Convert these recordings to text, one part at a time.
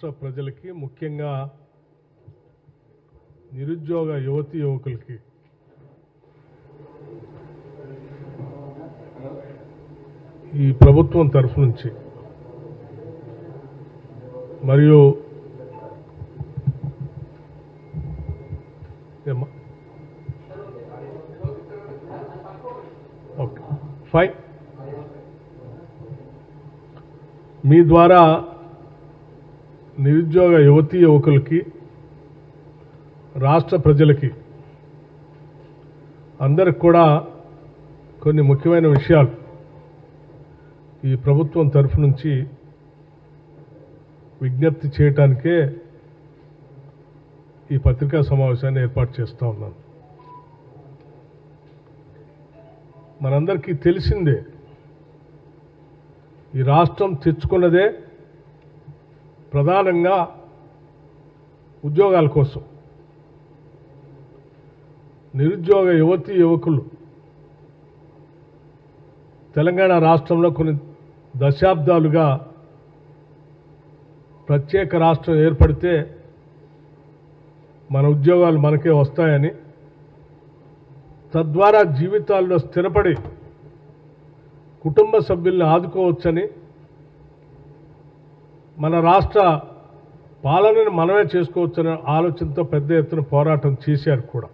రాష్ట్ర ప్రజలకి ముఖ్యంగా నిరుద్యోగ యువతీ యువకులకి ఈ ప్రభుత్వం తరఫు నుంచి మరియు ఓకే ఫైన్ మీ ద్వారా నిరుద్యోగ యువతీ యువకులకి రాష్ట్ర ప్రజలకి అందరికి కూడా కొన్ని ముఖ్యమైన విషయాలు ఈ ప్రభుత్వం తరఫు నుంచి విజ్ఞప్తి చేయటానికే ఈ పత్రికా సమావేశాన్ని ఏర్పాటు చేస్తూ ఉన్నాను. మనందరికీ తెలిసిందే, ఈ రాష్ట్రం తెచ్చుకున్నదే ప్రధానంగా ఉద్యోగాల కోసం. నిరుద్యోగ యువతీ యువకులు తెలంగాణ రాష్ట్రంలో కొన్ని దశాబ్దాలుగా ప్రత్యేక రాష్ట్రం ఏర్పడితే మన ఉద్యోగాలు మనకే వస్తాయని, తద్వారా జీవితాల్లో స్థిరపడి కుటుంబ సభ్యుల్ని ఆదుకోవచ్చని, మన రాష్ట్ర పాలనను మనమే చేసుకోవచ్చనే ఆలోచనతో పెద్ద ఎత్తున పోరాటం చేశారు కూడా.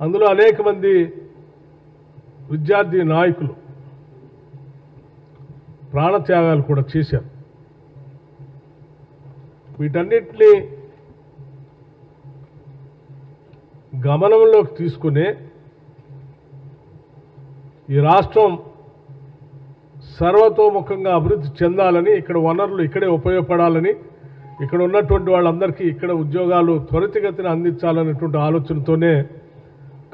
అందులో అనేక మంది విద్యార్థి నాయకులు ప్రాణత్యాగాలు కూడా చేశారు. వీటన్నిటినీ గమనంలోకి తీసుకునే ఈ రాష్ట్రం సర్వతోముఖంగా అభివృద్ధి చెందాలని, ఇక్కడ వనరులు ఇక్కడే ఉపయోగపడాలని, ఇక్కడ ఉన్నటువంటి వాళ్ళందరికీ ఇక్కడ ఉద్యోగాలు త్వరితగతిన అందించాలనేటువంటి ఆలోచనతోనే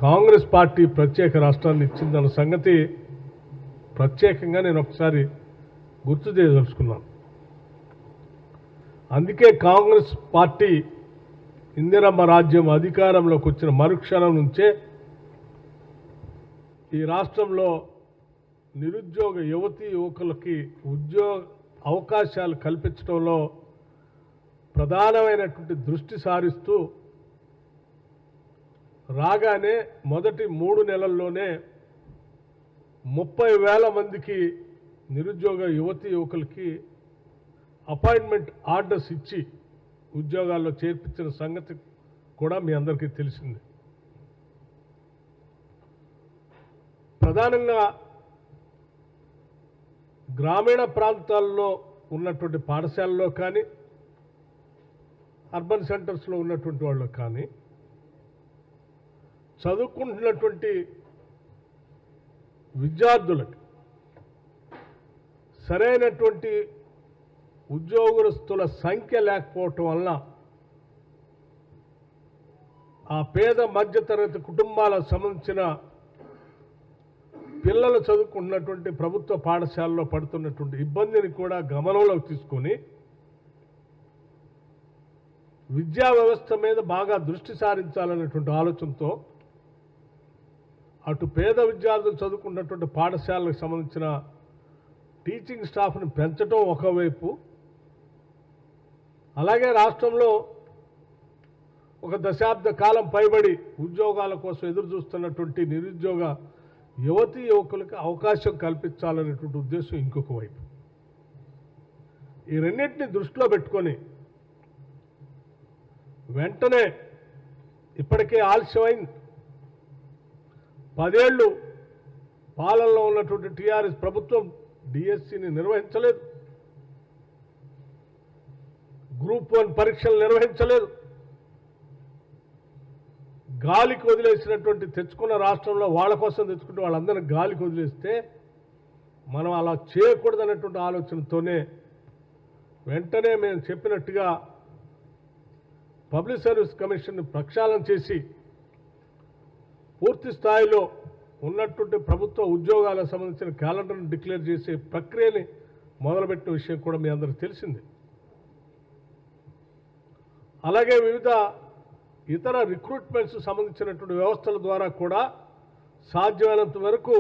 కాంగ్రెస్ పార్టీ ప్రత్యేక రాష్ట్రాన్ని ఇచ్చిందన్న సంగతి ప్రత్యేకంగా నేను ఒకసారి గుర్తు చేయదలుచుకున్నాను. అందుకే కాంగ్రెస్ పార్టీ ఇందిరమ్మ రాజ్యం అధికారంలోకి వచ్చిన మరుక్షణం నుంచే ఈ రాష్ట్రంలో నిరుద్యోగ యువతీ యువకులకి ఉద్యోగ అవకాశాలు కల్పించడంలో ప్రధానమైనటువంటి దృష్టి సారిస్తూ రాగానే మొదటి 3 నెలల్లోనే 30,000 మందికి నిరుద్యోగ యువతీ యువకులకి అపాయింట్మెంట్ ఆర్డర్స్ ఇచ్చి ఉద్యోగాల్లో చేర్పించిన సంగతి కూడా మీ అందరికీ తెలిసింది. ప్రధానంగా గ్రామీణ ప్రాంతాల్లో ఉన్నటువంటి పాఠశాలలో కానీ అర్బన్ సెంటర్స్లో ఉన్నటువంటి వాళ్ళు కానీ చదువుకుంటున్నటువంటి విద్యార్థులకు సరైనటువంటి ఉద్యోగస్తుల సంఖ్య లేకపోవటం వల్ల ఆ పేద మధ్యతరగతి కుటుంబాలకు సంబంధించిన పిల్లలు చదువుకున్నటువంటి ప్రభుత్వ పాఠశాలలో పడుతున్నటువంటి ఇబ్బందిని కూడా గమనంలోకి తీసుకొని విద్యా వ్యవస్థ మీద బాగా దృష్టి సారించాలనేటువంటి ఆలోచనతో అటు పేద విద్యార్థులు చదువుకున్నటువంటి పాఠశాలకు సంబంధించిన టీచింగ్ స్టాఫ్ని పెంచడం ఒకవైపు, అలాగే రాష్ట్రంలో ఒక దశాబ్ద కాలం పైబడి ఉద్యోగాల కోసం ఎదురు చూస్తున్నటువంటి నిరుద్యోగ యువతీ యువకులకు అవకాశం కల్పించాలనేటువంటి ఉద్దేశం ఇంకొక వైపు. ఈ రెండింటిని దృష్టిలో పెట్టుకొని వెంటనే ఇప్పటికే ఆలస్యమైంది. 10 ఏళ్ళు పాలనలో ఉన్నటువంటి టీఆర్ఎస్ ప్రభుత్వం డిఎస్సిని నిర్వహించలేదు, గ్రూప్ 1 పరీక్షలు నిర్వహించలేదు, గాలికి వదిలేసినటువంటి తెచ్చుకున్న రాష్ట్రంలో వాళ్ళ కోసం తెచ్చుకుంటే వాళ్ళందరినీ గాలికి వదిలేస్తే మనం అలా చేయకూడదనేటువంటి ఆలోచనతోనే వెంటనే మేము చెప్పినట్టుగా పబ్లిక్ సర్వీస్ కమిషన్ని ప్రక్షాళన చేసి పూర్తి స్థాయిలో ఉన్నటువంటి ప్రభుత్వ ఉద్యోగాలకు సంబంధించిన క్యాలెండర్ను డిక్లేర్ చేసే ప్రక్రియని మొదలుపెట్టిన విషయం కూడా మీ అందరికీ తెలిసిందే. అలాగే వివిధ ఇతర రిక్రూట్మెంట్స్ సంబంధించినటువంటి వ్యవస్థల ద్వారా కూడా సాధ్యమైనంత వరకు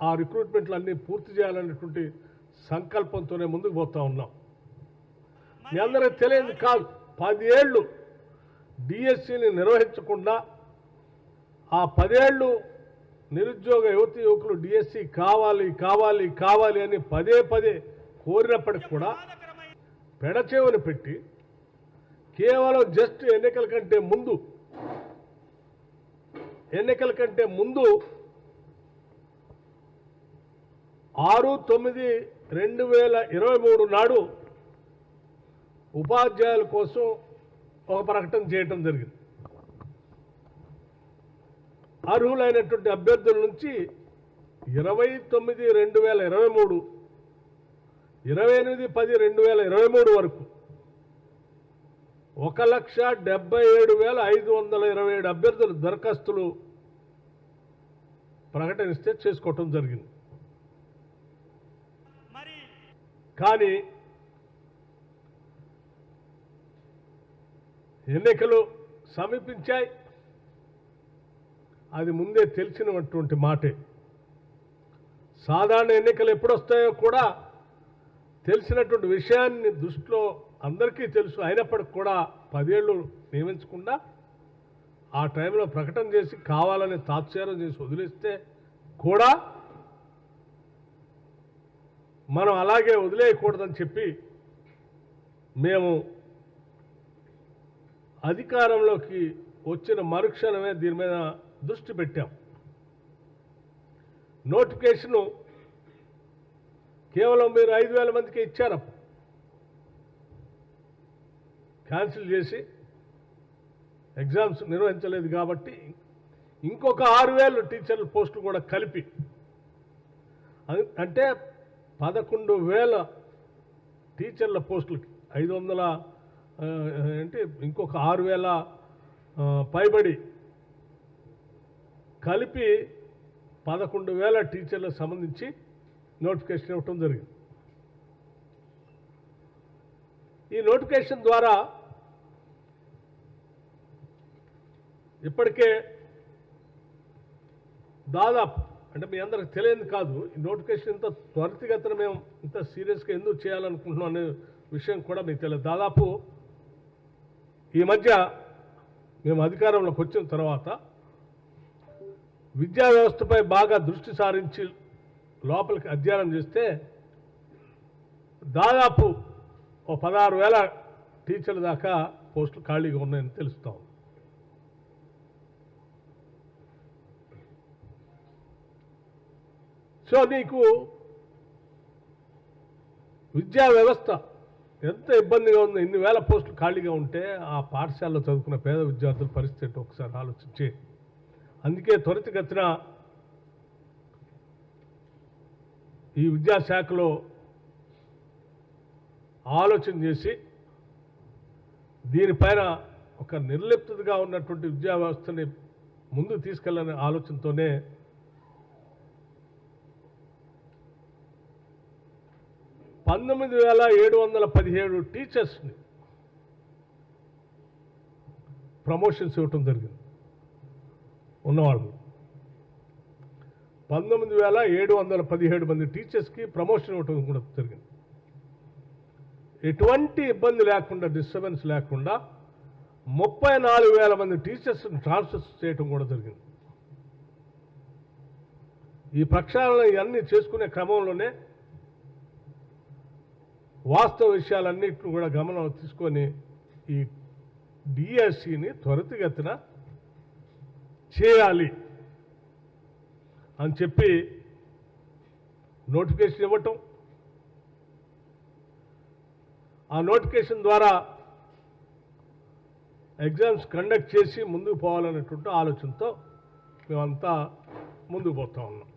ఆ రిక్రూట్మెంట్లు అన్నీ పూర్తి చేయాలనేటువంటి సంకల్పంతోనే ముందుకు పోతా ఉన్నాం. మీ అందరికి తెలియదు కాదు, 10 ఏళ్ళు డిఎస్సిని నిర్వహించకుండా ఆ 10 ఏళ్ళు నిరుద్యోగ యువతి యువకులు డిఎస్సి కావాలి కావాలి కావాలి అని పదే పదే కోరినప్పటికి కూడా పెడచేవని పెట్టి కేవలం జస్ట్ ఎన్నికల కంటే ముందు 6/9/2023 నాడు ఉపాధ్యాయుల కోసం ఒక ప్రకటన చేయటం జరిగింది. అర్హులైనటువంటి అభ్యర్థుల నుంచి 29/2023, 28/10/2023 వరకు 1,77,527 అభ్యర్థులు దరఖాస్తులు ప్రకటనిస్తే చేసుకోవటం జరిగింది. కానీ ఎన్నికలు సమీపించాయి. అది ముందే తెలిసినటువంటి మాటే. సాధారణ ఎన్నికలు ఎప్పుడొస్తాయో కూడా తెలిసినటువంటి విషయాన్ని దృష్టిలో అందరికీ తెలుసు. అయినప్పటికి కూడా 10 ఏళ్ళు నియమించకుండా ఆ టైంలో ప్రకటన చేసి కావాలని తాత్సారం చేసి వదిలేస్తే కూడా మనం అలాగే వదిలేయకూడదని చెప్పి మేము అధికారంలోకి వచ్చిన మరుక్షణమే దీని మీద దృష్టి పెట్టాం. నోటిఫికేషను కేవలం మీరు 5,000 మందికి ఇచ్చారు. క్యాన్సిల్ చేసి ఎగ్జామ్స్ నిర్వహించలేదు కాబట్టి ఇంకొక 6,000 టీచర్ల పోస్టులు కూడా కలిపి, అంటే 11,000 టీచర్ల పోస్టులకి 500 అంటే ఇంకొక 6,000 పైబడి కలిపి 11,000 టీచర్లకు సంబంధించి నోటిఫికేషన్ ఇవ్వటం జరిగింది. ఈ నోటిఫికేషన్ ద్వారా ఇప్పటికే దాదాపు, అంటే మీ అందరికి తెలియదు కాదు, ఈ నోటిఫికేషన్ ఇంత త్వరితగతిన మేము ఇంత సీరియస్గా ఎందుకు చేయాలనుకుంటున్నాం అనే విషయం కూడా మీకు తెలియదు. దాదాపు ఈ మధ్య మేము అధికారంలోకి వచ్చిన తర్వాత విద్యా వ్యవస్థపై బాగా దృష్టి సారించి లోపలికి అధ్యయనం చేస్తే దాదాపు 16,000 టీచర్ల దాకా పోస్టులు ఖాళీగా ఉన్నాయని తెలుస్తాం. సో నీకు విద్యా వ్యవస్థ ఎంత ఇబ్బందిగా ఉంది, ఇన్ని వేల పోస్టులు ఖాళీగా ఉంటే ఆ పాఠశాలలో చదువుకున్న పేద విద్యార్థుల పరిస్థితి ఒకసారి ఆలోచించి, అందుకే త్వరితగతిన ఈ విద్యాశాఖలో ఆలోచన చేసి దీనిపైన ఒక నిర్లిప్తగా ఉన్నటువంటి విద్యా వ్యవస్థని ముందుకు తీసుకెళ్లనే ఆలోచనతోనే 19,717 టీచర్స్ని ప్రమోషన్స్ ఇవ్వటం జరిగింది. ఉన్నవాళ్ళు 19,717 మంది టీచర్స్కి ప్రమోషన్ ఇవ్వటం కూడా జరిగింది. ఎటువంటి ఇబ్బంది లేకుండా, డిస్టర్బెన్స్ లేకుండా 34,000 మంది టీచర్స్ని ట్రాన్స్ఫర్ చేయటం కూడా జరిగింది. ఈ ప్రక్షాళన ఇవన్నీ చేసుకునే క్రమంలోనే వాస్తవ విషయాలన్నింటిని కూడా గమనం తీసుకొని ఈ డిఎస్సిని త్వరితగతిన చేయాలి అని చెప్పి నోటిఫికేషన్ ఇవ్వటం, ఆ నోటిఫికేషన్ ద్వారా ఎగ్జామ్స్ కండక్ట్ చేసి ముందుకు పోవాలనేటువంటి ఆలోచనతో మేమంతా ముందుకు పోతా ఉన్నాం.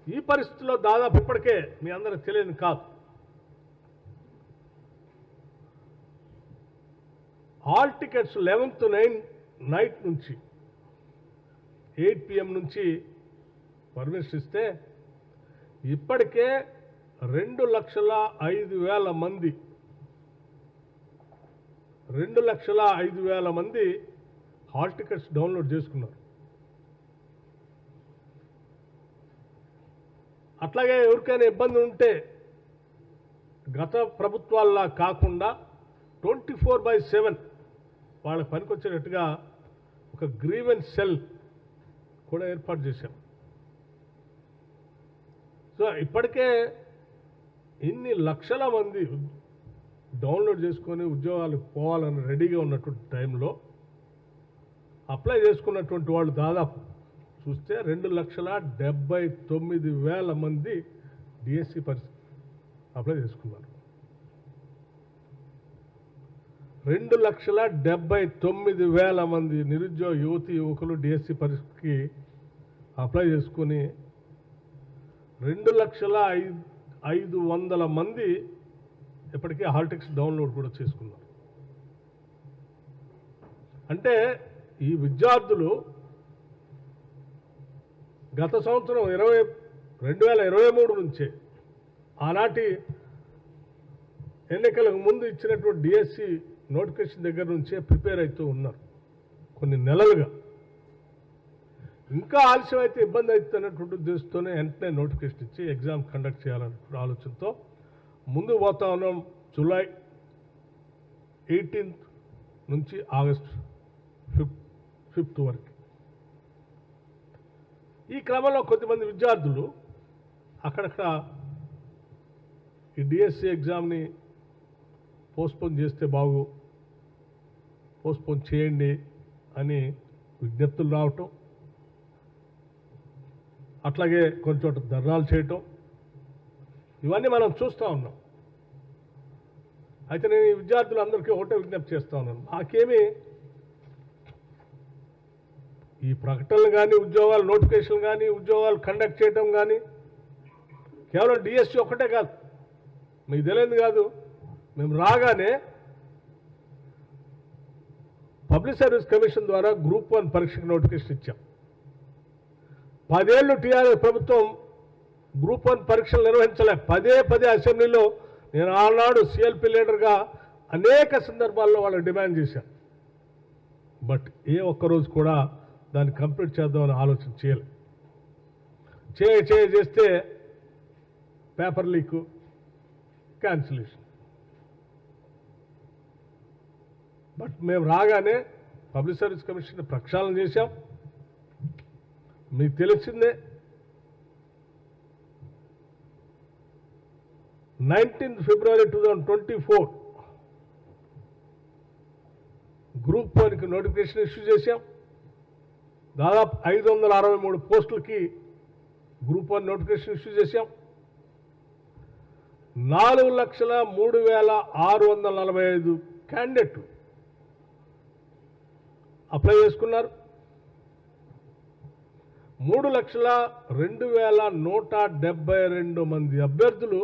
ఈ పరిస్థితుల్లో దాదాపు ఇప్పటికే మీ అందరికి తెలియదు కాదు, హాల్ టికెట్స్ 11th నైట్ నుంచి 8 PM నుంచి పర్మిషన్ ఇస్తే ఇప్పటికే 2,05,000 మంది 2,05,000 మంది హాల్ టికెట్స్ డౌన్లోడ్ చేసుకున్నారు. అట్లాగే ఎవరికైనా ఇబ్బంది ఉంటే గత ప్రభుత్వాల్లా కాకుండా 24/7 వాళ్ళకి పనికొచ్చేటట్టుగా ఒక గ్రీవెన్స్ సెల్ కూడా ఏర్పాటు చేశాం. సో ఇప్పటికే ఇన్ని లక్షల మంది డౌన్లోడ్ చేసుకొని ఉద్యోగాలకు పోవాలని రెడీగా ఉన్నటువంటి టైంలో అప్లై చేసుకున్నటువంటి వాళ్ళు దాదాపు చూస్తే 2,79,000 మంది డిఎస్సి అప్లై చేసుకున్నారు. 2,79,000 మంది నిరుద్యోగ యువకులు డిఎస్సి పరీక్షకి అప్లై చేసుకుని 2,05,500 మంది ఇప్పటికీ హాల్ టికెట్స్ డౌన్లోడ్ కూడా చేసుకున్నారు. అంటే ఈ విద్యార్థులు గత సంవత్సరం 2023 నుంచే ఆనాటి ఎన్నికలకు ముందు ఇచ్చినటువంటి డిఎస్సి నోటిఫికేషన్ దగ్గర నుంచే ప్రిపేర్ అవుతూ ఉన్నారు కొన్ని నెలలుగా. ఇంకా ఆలస్యం అయితే ఇబ్బంది అవుతున్నటువంటి ఉద్దేశంతోనే వెంటనే నోటిఫికేషన్ ఇచ్చి ఎగ్జామ్ కండక్ట్ చేయాలనే ఆలోచనతో ముందు పోతా ఉన్నాం. జూలై 18 నుంచి ఆగస్ట్ 5 వరకు. ఈ క్రమంలో కొద్దిమంది విద్యార్థులు అక్కడక్కడ ఈ డిఎస్సి ఎగ్జామ్ని పోస్ట్పోన్ చేస్తే పోస్ట్పోన్ చేయండి అని విజ్ఞప్తులు రావటం, అట్లాగే కొంచెం ధర్నాలు చేయటం, ఇవన్నీ మనం చూస్తూ ఉన్నాం. అయితే నేను ఈ విద్యార్థులందరికీ ఒకటే విజ్ఞప్తి చేస్తూ ఉన్నాను, మాకేమీ ఈ ప్రకటనలు కానీ ఉద్యోగాలు నోటిఫికేషన్లు కానీ ఉద్యోగాలు కండక్ట్ చేయటం కానీ కేవలం డిఎస్సి ఒక్కటే కాదు, మీకు తెలియదు కాదు. మేము రాగానే పబ్లిక్ సర్వీస్ కమిషన్ ద్వారా గ్రూప్ 1 పరీక్షకు నోటిఫికేషన్ ఇచ్చాం. 10 ఏళ్ళు టీఆర్ఎస్ ప్రభుత్వం గ్రూప్ 1 పరీక్షలు నిర్వహించలే. పదే అసెంబ్లీలో నేను ఆనాడు సిఎల్పి లీడర్గా అనేక సందర్భాల్లో వాళ్ళకి డిమాండ్ చేశాను. బట్ ఏ ఒక్కరోజు కూడా దాన్ని కంప్లీట్ చేద్దామని ఆలోచన చేయలే. చేస్తే పేపర్ లీకు, క్యాన్సిలేషన్. బట్ మేము రాగానే పబ్లిక్ సర్వీస్ కమిషన్ ప్రక్షాళన చేశాం. మీకు తెలిసిందే 19 ఫిబ్రవరి 2024 గ్రూప్ 1కి నోటిఫికేషన్ ఇష్యూ చేశాం. దాదాపు 563 పోస్టులకి గ్రూప్ 1 నోటిఫికేషన్ ఇష్యూ చేశాం. 4,03,645 క్యాండిడేట్లు అప్లై చేసుకున్నారు. 3,02,172 మంది అభ్యర్థులు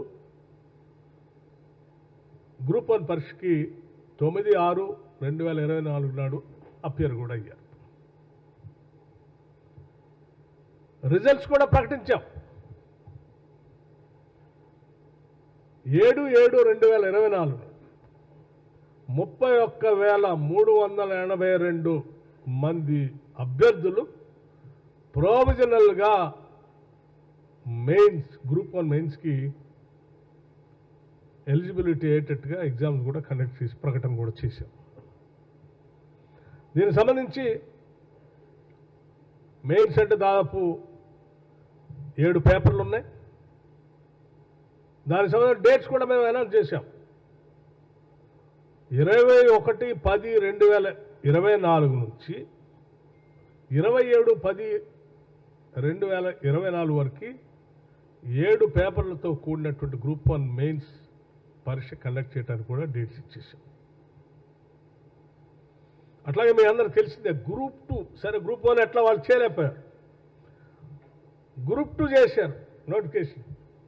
గ్రూప్ 1 పరీక్షకి 9/6/2024 నాడు అపియర్ కూడా అయ్యారు. రిజల్ట్స్ కూడా ప్రకటించాం. 7/7/2024 31,382 మంది అభ్యర్థులు ప్రొవిజనల్గా గ్రూప్ 1 మెయిన్స్కి ఎలిజిబిలిటీ అయ్యేటట్టుగా ఎగ్జామ్స్ కూడా కండక్ట్ చేసి ప్రకటన కూడా చేశాం. దీనికి సంబంధించి మెయిన్స్ అంటే దాదాపు 7 పేపర్లు ఉన్నాయి. దానికి సంబంధించిన డేట్స్ కూడా మేము అనౌన్స్ చేశాం. 21/10/2024 నుంచి 27/10/2024 వరకు 7 పేపర్లతో కూడినటువంటి గ్రూప్ 1 మెయిన్స్ పరీక్ష కండక్ట్ చేయడానికి కూడా డేట్స్ ఇచ్చేసాం. అట్లాగే మీ అందరికి తెలిసిందే గ్రూప్ 2. సరే గ్రూప్ 1 ఎట్లా వాళ్ళు చేయలేకపోయారు, గ్రూప్ 2 చేశారు. నోటిఫికేషన్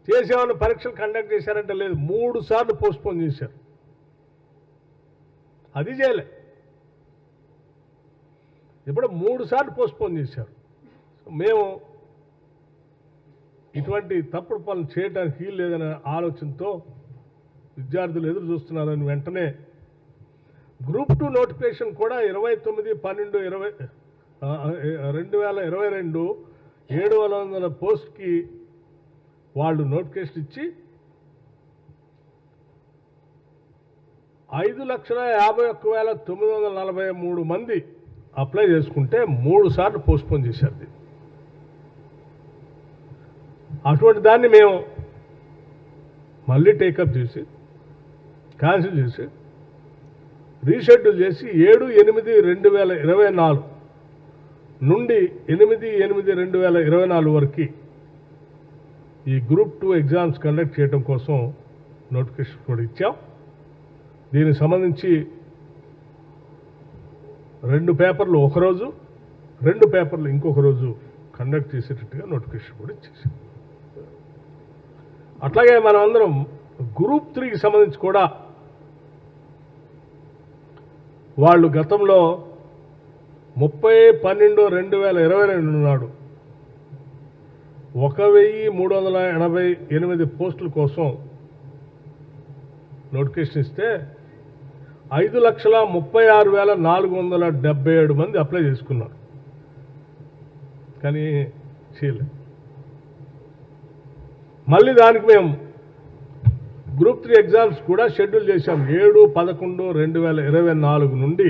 చేసేవాళ్ళు పరీక్షలు కండక్ట్ చేశారంటే లేదు, 3 సార్లు పోస్ట్పోన్ చేశారు. అది చేయలే, ఇప్పుడు 3 సార్లు పోస్ట్పోన్ చేశారు. మేము ఇటువంటి తప్పుడు పనులు చేయడానికి వీలు లేదనే ఆలోచనతో విద్యార్థులు ఎదురు చూస్తున్నారని వెంటనే గ్రూప్ 2 నోటిఫికేషన్ కూడా 29/12/2022 700 పోస్ట్కి వాళ్ళు నోటిఫికేషన్ ఇచ్చి 5,51,943 మంది అప్లై చేసుకుంటే 3 సార్లు పోస్ట్పోన్ చేశారు. అటువంటి దాన్ని మేము మళ్ళీ టేకప్ చేసి క్యాన్సిల్ చేసి రీషెడ్యూల్ చేసి 7/8/2024 నుండి 8/8/2024 వరకు ఈ గ్రూప్ 2 ఎగ్జామ్స్ కండక్ట్ చేయడం కోసం నోటిఫికేషన్ కూడా ఇచ్చాం. దీనికి సంబంధించి 2 పేపర్లు ఒకరోజు, 2 పేపర్లు ఇంకొక రోజు కండక్ట్ చేసేటట్టుగా నోటిఫికేషన్ కూడా ఇచ్చేసాం. అట్లాగే మనం అందరం గ్రూప్ 3కి సంబంధించి కూడా వాళ్ళు గతంలో 30/12/2022 నాడు 1,388 పోస్టుల కోసం నోటిఫికేషన్ ఇస్తే 5,36,477 మంది అప్లై చేసుకున్నారు. కానీ చేయలేదు. మళ్ళీ దానికి మేము గ్రూప్ 3 ఎగ్జామ్స్ కూడా షెడ్యూల్ చేశాం. 7/11/2024 నుండి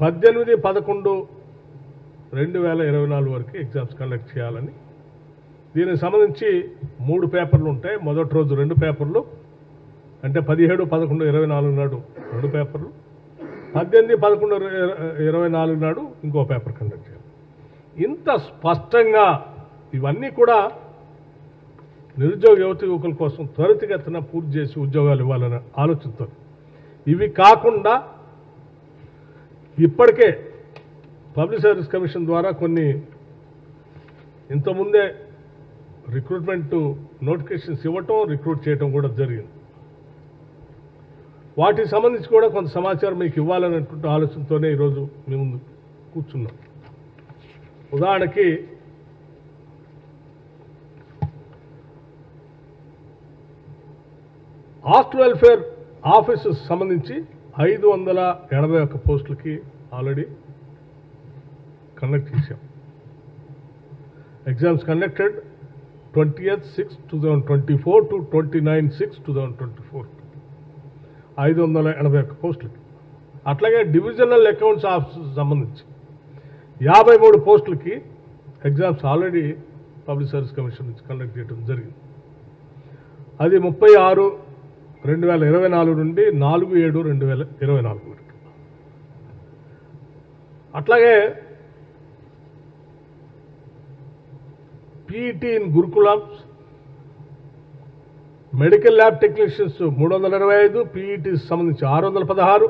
18/11/2024 వరకు ఎగ్జామ్స్ కండక్ట్ చేయాలని. దీనికి సంబంధించి 3 పేపర్లు ఉంటాయి. మొదటి రోజు 2 పేపర్లు, అంటే 17/11/24 నాడు 2 పేపర్లు, 18/11/24 నాడు ఇంకో పేపర్ కండక్ట్ చేయాలి. ఇంత స్పష్టంగా ఇవన్నీ కూడా నిరుద్యోగ యువకుల కోసం త్వరితగతిన పూర్తి చేసి ఉద్యోగాలు ఇవ్వాలనే ఆలోచనతో. ఇవి కాకుండా ఇప్పటికే పబ్లిక్ సర్వీస్ కమిషన్ ద్వారా కొన్ని ఇంతకుముందే రిక్రూట్మెంట్ నోటిఫికేషన్స్ ఇవ్వటం, రిక్రూట్ చేయటం కూడా జరిగింది. వాటికి సంబంధించి కూడా కొంత సమాచారం మీకు ఇవ్వాలనేటువంటి ఆలోచనతోనే ఈరోజు మీ ముందు కూర్చున్నాం. ఉదాహరణకి హాస్టల్ వెల్ఫేర్ ఆఫీసెస్ సంబంధించి 581 పోస్టులకి ఆల్రెడీ కండక్ట్ చేశాం. ఎగ్జామ్స్ కండక్టెడ్ 20/6/2024 to 29/6/2024 581 పోస్టులకి. అట్లాగే డివిజనల్ అకౌంట్స్ ఆఫీసెస్ సంబంధించి 53 పోస్టులకి exams already public service commission నుంచి కండక్ట్ చేయడం జరిగింది. అది 36/2024 నుండి 4/7/2024 వరకు. అట్లాగే PET in గురుకులమ్స్, medical lab technicians 325, PET సంబంధించి 616,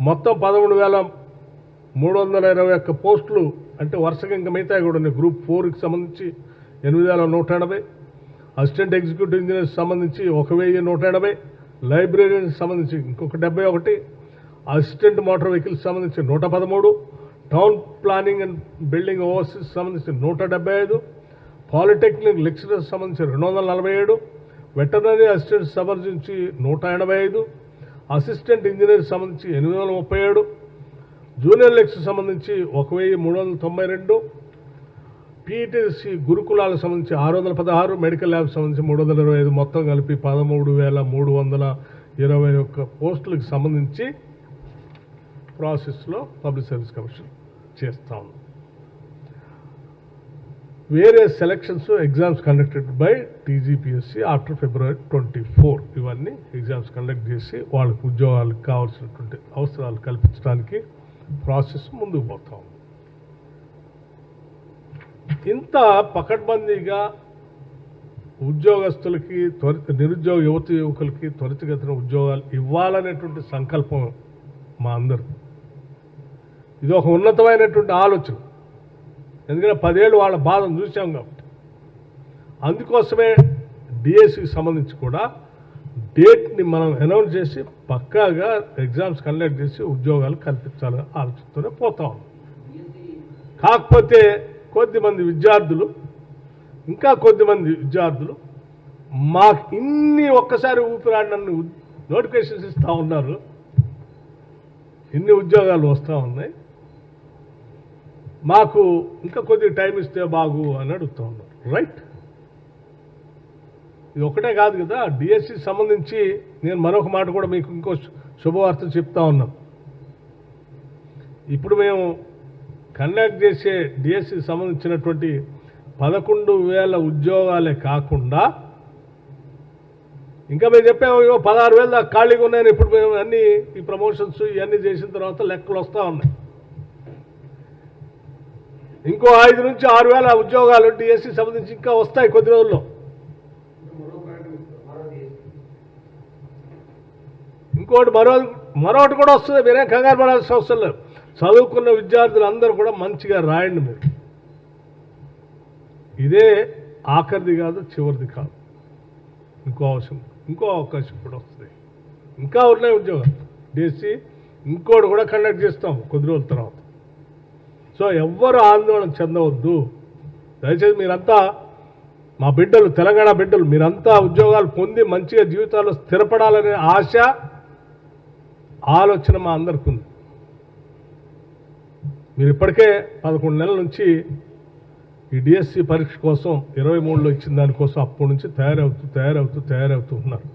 మొత్తం 13,321 పోస్టులు. అంటే వరుసగా ఇంకా మిగతా కూడా ఉన్నాయి. గ్రూప్ 4కి సంబంధించి 8,180, అసిస్టెంట్ ఎగ్జిక్యూటివ్ ఇంజనీర్స్ సంబంధించి 1,180, లైబ్రరీకి సంబంధించి ఇంకొక 71, అసిస్టెంట్ మోటార్ వెహికల్స్ సంబంధించి 113, town planning and building overseas సంబంధించి 175, పాలిటెక్నిక్ లెక్చరర్స్ సంబంధించి 247, వెటర్నరీ అసిస్టెంట్ సంబంధించి 185, అసిస్టెంట్ ఇంజనీర్ సంబంధించి 837, జూనియర్ లెక్చర్ సంబంధించి 1,392, పీఈటీసీ గురుకులాలకు సంబంధించి 616, మెడికల్ ల్యాబ్ సంబంధించి 325, మొత్తం కలిపి 13,321 పోస్టులకు సంబంధించి ప్రాసెస్లో పబ్లిక్ సర్వీస్ కమిషన్ చేస్తా ఉంది. వేరే selections exams conducted by TGPSC after February 24 ఇవన్నీ ఎగ్జామ్స్ కండక్ట్ చేసి వాళ్ళకి ఉద్యోగాలకు కావాల్సినటువంటి అవసరాలు కల్పించడానికి ప్రాసెస్ ముందుకు పోతా ఉంది. ఇంత పకడ్బందీగా ఉద్యోగస్తులకి నిరుద్యోగ యువకులకి త్వరితగతిన ఉద్యోగాలు ఇవ్వాలనేటువంటి సంకల్పం మా అందరు. ఇది ఒక ఉన్నతమైనటువంటి ఆలోచన. ఎందుకంటే 10 ఏళ్ళు వాళ్ళ బాధను చూసాం కాబట్టి. అందుకోసమే డిఎస్సికి సంబంధించి కూడా డేట్ని మనం అనౌన్స్ చేసి పక్కాగా ఎగ్జామ్స్ కండక్ట్ చేసి ఉద్యోగాలు కల్పించాలని ఆలోచనతోనే పోతా ఉన్నాం. కాకపోతే కొద్దిమంది విద్యార్థులు మాకు ఇన్ని ఒక్కసారి ఊపిరాడనన్ను నోటిఫికేషన్స్ ఇస్తూ ఉన్నారు, ఇన్ని ఉద్యోగాలు వస్తూ ఉన్నాయి, మాకు ఇంకా కొద్దిగా టైం ఇస్తే బాగు అని అడుగుతూ ఉన్నారు. రైట్, ఇది ఒకటే కాదు కదా. డిఎస్సి సంబంధించి నేను మరొక మాట కూడా మీకు ఇంకో శుభవార్త చెప్తా ఉన్నాం. ఇప్పుడు మేము కండక్ట్ చేసే డిఎస్సికి సంబంధించినటువంటి 11,000 ఉద్యోగాలే కాకుండా ఇంకా మేము చెప్పాము 16,000 దాకా ఖాళీగా ఉన్నాయని. ఇప్పుడు మేము అన్ని ఈ ప్రమోషన్స్ ఇవన్నీ చేసిన తర్వాత లెక్కలు వస్తూ ఉన్నాయి. ఇంకో 5 నుంచి 6,000 ఉద్యోగాలు డిఎస్సి సంబంధించి ఇంకా వస్తాయి కొద్ది రోజుల్లో. ఇంకోటి మరొకటి కూడా వస్తుంది. మీరేం కంగారు పడాల్సిన అవసరం లేదు. చదువుకున్న విద్యార్థులు అందరూ కూడా మంచిగా రాయండి. మీరు ఇదే ఆఖరిది కాదు, చివరిది కాదు. ఇంకో అవకాశం కూడా వస్తుంది. ఇంకా ఉన్నాయి ఉద్యోగాలు డిఎస్సి. ఇంకోటి కూడా కండక్ట్ చేస్తాం కొద్ది రోజుల తర్వాత. సో ఎవ్వరు ఆందోళన చెందవద్దు. దయచేసి మీరంతా మా బిడ్డలు, తెలంగాణ బిడ్డలు, మీరంతా ఉద్యోగాలు పొంది మంచిగా జీవితాల్లో స్థిరపడాలనే ఆశ, ఆలోచన మా అందరికీ ఉంది. మీరు ఇప్పటికే 11 నెలల నుంచి ఈ డిఎస్సి పరీక్ష కోసం 23లో ఇచ్చిన దానికోసం అప్పటి నుంచి తయారవుతూ ఉన్నారు.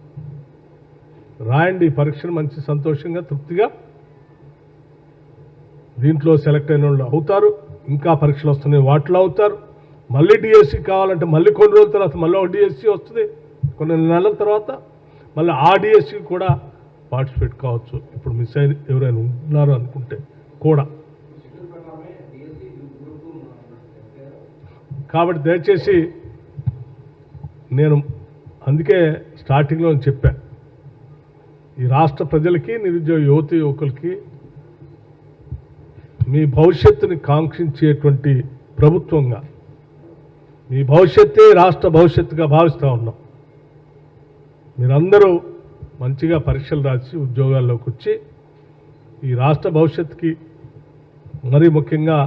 రాయండి ఈ పరీక్షను మంచి సంతోషంగా, తృప్తిగా. దీంట్లో సెలెక్ట్ అయిన వాళ్ళు అవుతారు. ఇంకా పరీక్షలు వస్తున్నాయి, వాటిలో అవుతారు. మళ్ళీ డిఎస్సి కావాలంటే మళ్ళీ కొన్ని రోజుల తర్వాత మళ్ళీ ఒక డిఎస్సి వస్తుంది. కొన్ని నెలల తర్వాత మళ్ళీ ఆ డిఎస్సి కూడా పార్టిసిపేట్ కావచ్చు. ఇప్పుడు మిస్ అయిన ఎవరైనా ఉన్నారు అనుకుంటే కూడా. కాబట్టి దయచేసి నేను అందుకే స్టార్టింగ్లో చెప్పాను, ఈ రాష్ట్ర ప్రజలకి, నిరుద్యోగ యువకులకి మీ భవిష్యత్తుని కాంక్షించేటువంటి ప్రభుత్వంగా, మీ భవిష్యత్తే రాష్ట్ర భవిష్యత్తుగా భావిస్తూ ఉన్నాం. మీరందరూ మంచిగా పరీక్షలు రాసి ఉద్యోగాల్లోకి వచ్చి ఈ రాష్ట్ర భవిష్యత్తుకి, మరీ ముఖ్యంగా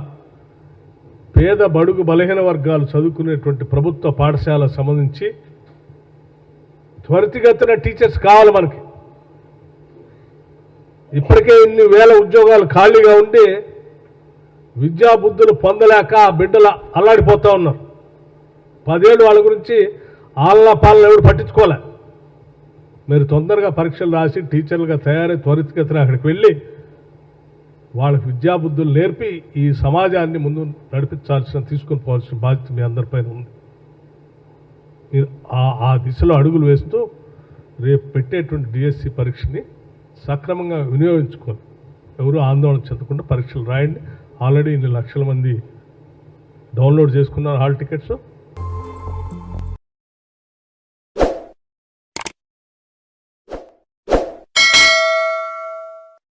పేద బడుగు బలహీన వర్గాలు చదువుకునేటువంటి ప్రభుత్వ పాఠశాలకు సంబంధించి త్వరితగతిన టీచర్స్ కావాలి మనకి. ఇప్పటికే ఇన్ని వేల ఉద్యోగాలు ఖాళీగా ఉండి విద్యాబుద్ధులు పొందలేక బిడ్డలు అల్లాడిపోతూ ఉన్నారు. 10 ఏళ్ళు వాళ్ళ గురించి ఆలన పాలన ఎవరు పట్టించుకోలే. మీరు తొందరగా పరీక్షలు రాసి టీచర్లుగా తయారై త్వరితగతిన అక్కడికి వెళ్ళి వాళ్ళకి విద్యాబుద్ధులు నేర్పి ఈ సమాజాన్ని ముందు తీసుకొని పోవాల్సిన బాధ్యత మీ అందరిపైన ఉంది. మీరు ఆ దిశలో అడుగులు వేస్తూ రేపు పెట్టేటువంటి డిఎస్సి పరీక్షని సక్రమంగా వినియోగించుకోవాలి. ఎవరు ఆందోళన చెందకుండా పరీక్షలు రాయండి. ఆల్రెడీ ఇన్ని లక్షల మంది డౌన్లోడ్ చేసుకున్నారు హాల్ టికెట్స్.